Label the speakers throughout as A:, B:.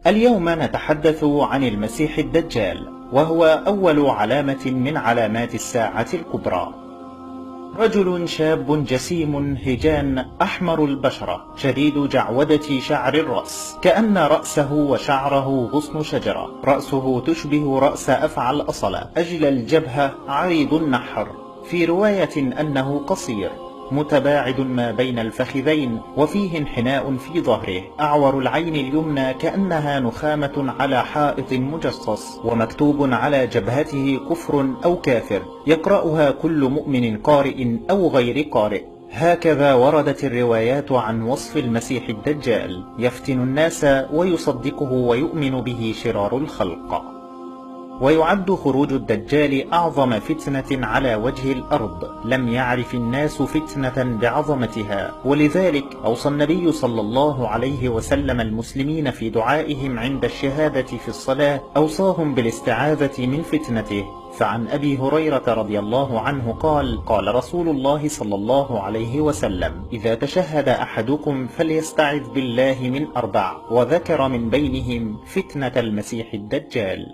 A: اليوم نتحدث عن المسيح الدجال، وهو أول علامة من علامات الساعة الكبرى. رجل شاب جسيم هجان أحمر البشرة شديد جعودة شعر الرأس، كأن رأسه وشعره غصن شجرة. رأسه تشبه رأس أفعى الأصلة، أجل الجبهة، عريض النحر. في رواية أنه قصير متباعد ما بين الفخذين، وفيه انحناء في ظهره. أعور العين اليمنى كأنها نخامة على حائط مجصص، ومكتوب على جبهته كفر أو كافر، يقرأها كل مؤمن قارئ أو غير قارئ. هكذا وردت الروايات عن وصف المسيح الدجال، يفتن الناس ويصدقه ويؤمن به شرار الخلق. ويعد خروج الدجال أعظم فتنة على وجه الأرض، لم يعرف الناس فتنة بعظمتها، ولذلك أوصى النبي صلى الله عليه وسلم المسلمين في دعائهم عند الشهادة في الصلاة، أوصاهم بالاستعاذة من فتنته. فعن أبي هريرة رضي الله عنه قال: قال رسول الله صلى الله عليه وسلم: إذا تشهد أحدكم فليستعذ بالله من 4، وذكر من بينهم فتنة المسيح الدجال.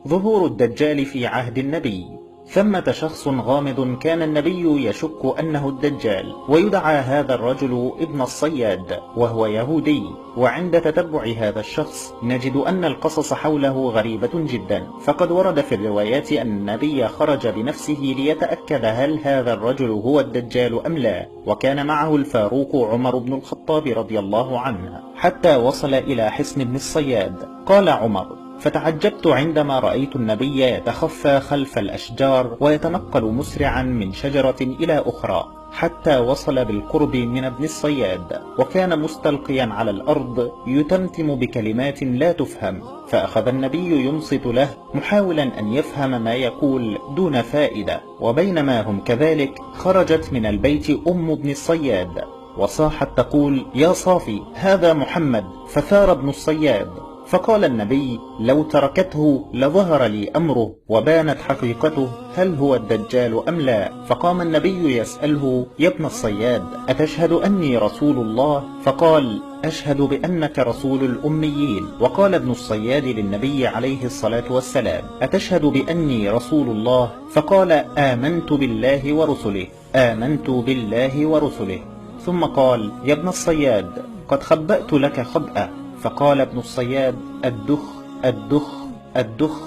A: ظهور الدجال في عهد النبي. ثمة شخص غامض كان النبي يشك أنه الدجال، ويدعى هذا الرجل ابن الصياد، وهو يهودي. وعند تتبع هذا الشخص نجد أن القصص حوله غريبة جدا، فقد ورد في الروايات أن النبي خرج بنفسه ليتأكد هل هذا الرجل هو الدجال أم لا، وكان معه الفاروق عمر بن الخطاب رضي الله عنه، حتى وصل إلى حصن ابن الصياد. قال عمر: فتعجبت عندما رأيت النبي يتخفى خلف الأشجار ويتنقل مسرعا من شجرة إلى أخرى، حتى وصل بالقرب من ابن الصياد، وكان مستلقيا على الأرض يتمتم بكلمات لا تفهم، فأخذ النبي ينصت له محاولا أن يفهم ما يقول دون فائدة. وبينما هم كذلك خرجت من البيت أم ابن الصياد وصاحت تقول: يا صافي، هذا محمد. فثار ابن الصياد، فقال النبي: لو تركته لظهر لي أمره وبانت حقيقته، هل هو الدجال أم لا؟ فقام النبي يسأله: يا ابن الصياد، أتشهد أني رسول الله؟ فقال: أشهد بأنك رسول الأميين. وقال ابن الصياد للنبي عليه الصلاة والسلام: أتشهد بأني رسول الله؟ فقال: آمنت بالله ورسله، آمنت بالله ورسله. ثم قال: يا ابن الصياد، قد خبأت لك خبأة. فقال ابن الصياد: الدخ الدخ الدخ.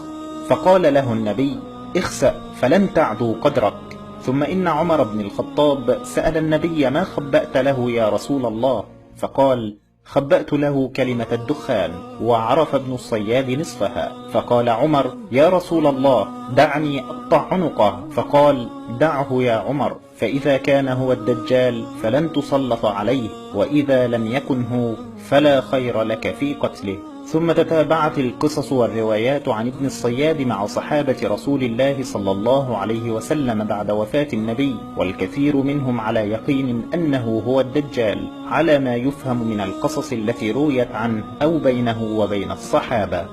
A: فقال له النبي: اخسأ فلن تعدو قدرك. ثم إن عمر بن الخطاب سأل النبي: ما خبأت له يا رسول الله؟ فقال: خبأت له كلمة الدخان. وعرف ابن الصياد نصفها، فقال عمر: يا رسول الله، دعني أقطع عنقه. فقال: دعه يا عمر، فإذا كان هو الدجال فلن تسلط عليه، وإذا لم يكن هو فلا خير لك في قتله. ثم تتابعت القصص والروايات عن ابن الصياد مع صحابة رسول الله صلى الله عليه وسلم بعد وفاة النبي، والكثير منهم على يقين أنه هو الدجال، على ما يفهم من القصص التي رويت عنه أو بينه وبين الصحابة.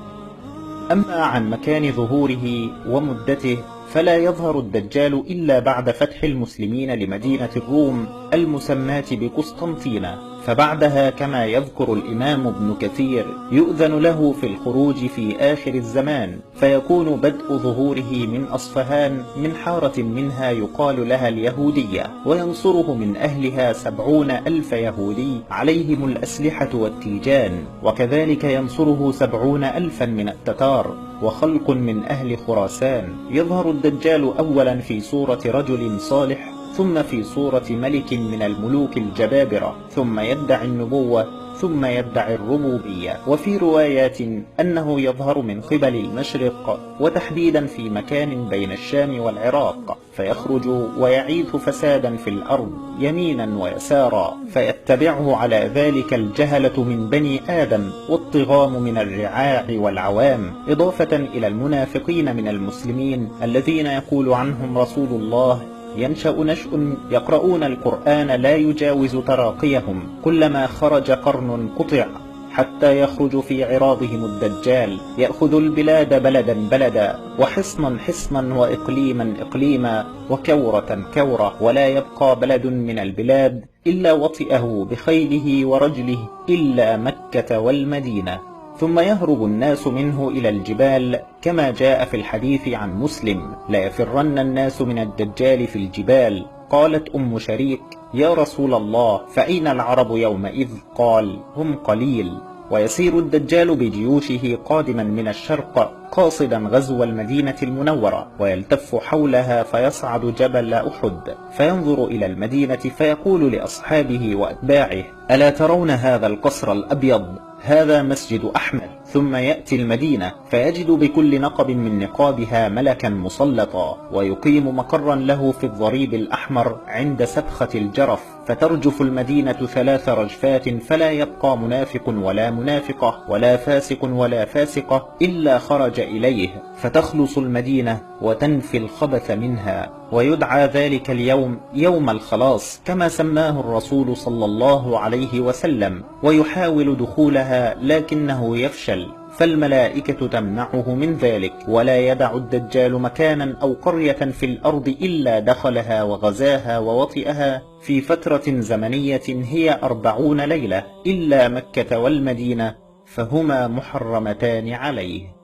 A: أما عن مكان ظهوره ومدته، فلا يظهر الدجال إلا بعد فتح المسلمين لمدينة الروم المسماة بقسطنطينة، فبعدها كما يذكر الإمام ابن كثير يؤذن له في الخروج في آخر الزمان، فيكون بدء ظهوره من أصفهان، من حارة منها يقال لها اليهودية، وينصره من أهلها 70,000 يهودي عليهم الأسلحة والتيجان، وكذلك ينصره 70,000 من التتار وخلق من أهل خراسان. يظهر الدجال أولا في صورة رجل صالح، ثم في صورة ملك من الملوك الجبابرة، ثم يدعي النبوة، ثم يدعي الربوبية. وفي روايات أنه يظهر من قبل المشرق، وتحديدا في مكان بين الشام والعراق، فيخرج ويعيث فسادا في الأرض يمينا ويسارا، فيتبعه على ذلك الجهلة من بني آدم، والطغام من الرعاع والعوام، إضافة إلى المنافقين من المسلمين الذين يقول عنهم رسول الله: ينشأ نشأ يقرؤون القرآن لا يجاوز تراقيهم، كلما خرج قرن قطع، حتى يخرج في عراضهم الدجال، يأخذ البلاد بلدا بلدا، وحصنا حصنا، وإقليما إقليما، وكورة كورة، ولا يبقى بلد من البلاد إلا وطئه بخيله ورجله إلا مكة والمدينة. ثم يهرب الناس منه إلى الجبال، كما جاء في الحديث عن مسلم: لا يفرن الناس من الدجال في الجبال. قالت أم شريك: يا رسول الله، فأين العرب يومئذ؟ قال: هم قليل. ويسير الدجال بجيوشه قادما من الشرق قاصدا غزو المدينة المنورة، ويلتف حولها فيصعد جبل أحد فينظر إلى المدينة فيقول لأصحابه وأتباعه: ألا ترون هذا القصر الأبيض؟ هذا مسجد أحمد. ثم يأتي المدينة فيجد بكل نقب من نقابها ملكا مسلطا، ويقيم مقرا له في الضريب الأحمر عند سبخة الجرف، فترجف المدينة 3 رجفات، فلا يبقى منافق ولا منافقة ولا فاسق ولا فاسقة إلا خرج إليه، فتخلص المدينة وتنفي الخبث منها. ويدعى ذلك اليوم يوم الخلاص كما سماه الرسول صلى الله عليه وسلم، ويحاول دخولها لكنه يفشل، فالملائكة تمنعه من ذلك، ولا يدع الدجال مكانا أو قرية في الأرض إلا دخلها وغزاها ووطئها في فترة زمنية هي 40 ليلة، إلا مكة والمدينة فهما محرمتان عليه.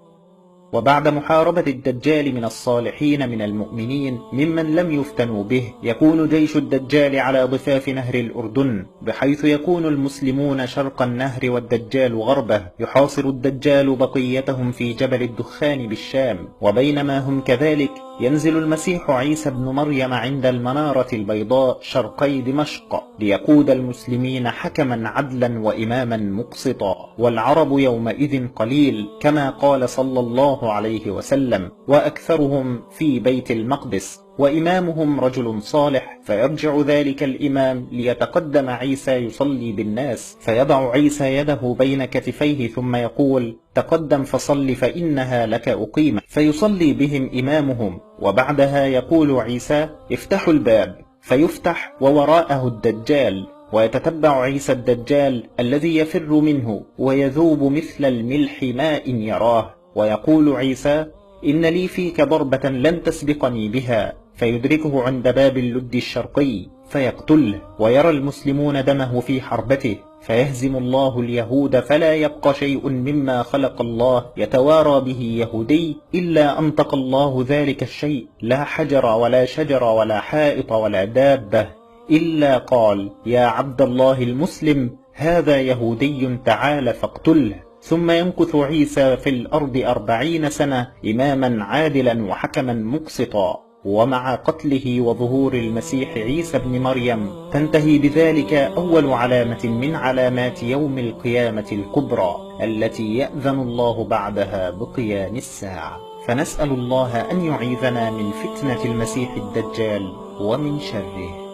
A: وبعد محاربة الدجال من الصالحين من المؤمنين ممن لم يفتنوا به، يكون جيش الدجال على ضفاف نهر الأردن، بحيث يكون المسلمون شرق النهر والدجال غربه. يحاصر الدجال بقيتهم في جبل الدخان بالشام، وبينما هم كذلك ينزل المسيح عيسى ابن مريم عند المنارة البيضاء شرقي دمشق، ليقود المسلمين حكما عدلا وإماما مقسطا، والعرب يومئذ قليل كما قال صلى الله عليه وسلم: وأكثرهم في بيت المقدس، وإمامهم رجل صالح، فيرجع ذلك الإمام ليتقدم عيسى يصلي بالناس، فيضع عيسى يده بين كتفيه ثم يقول: تقدم فصل فإنها لك أقيمة، فيصلي بهم إمامهم، وبعدها يقول عيسى: افتحوا الباب، فيفتح ووراءه الدجال، ويتتبع عيسى الدجال الذي يفر منه ويذوب مثل الملح ماء يراه، ويقول عيسى: إن لي فيك ضربة لن تسبقني بها، فيدركه عند باب اللد الشرقي فيقتله، ويرى المسلمون دمه في حربته، فيهزم الله اليهود، فلا يبقى شيء مما خلق الله يتوارى به يهودي إلا أنطق الله ذلك الشيء، لا حجر ولا شجر ولا حائط ولا دابة، إلا قال: يا عبد الله المسلم، هذا يهودي تعال فاقتله. ثم يمكث عيسى في الأرض 40 سنة إماما عادلا وحكما مقسطا. ومع قتله وظهور المسيح عيسى بن مريم تنتهي بذلك أول علامة من علامات يوم القيامة الكبرى، التي يأذن الله بعدها بقيام الساعة. فنسأل الله أن يعيذنا من فتنة المسيح الدجال ومن شره.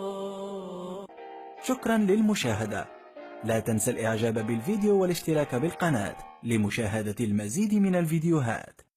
B: شكرا للمشاهدة. لا تنسى الإعجاب بالفيديو والاشتراك بالقناة لمشاهدة المزيد من الفيديوهات.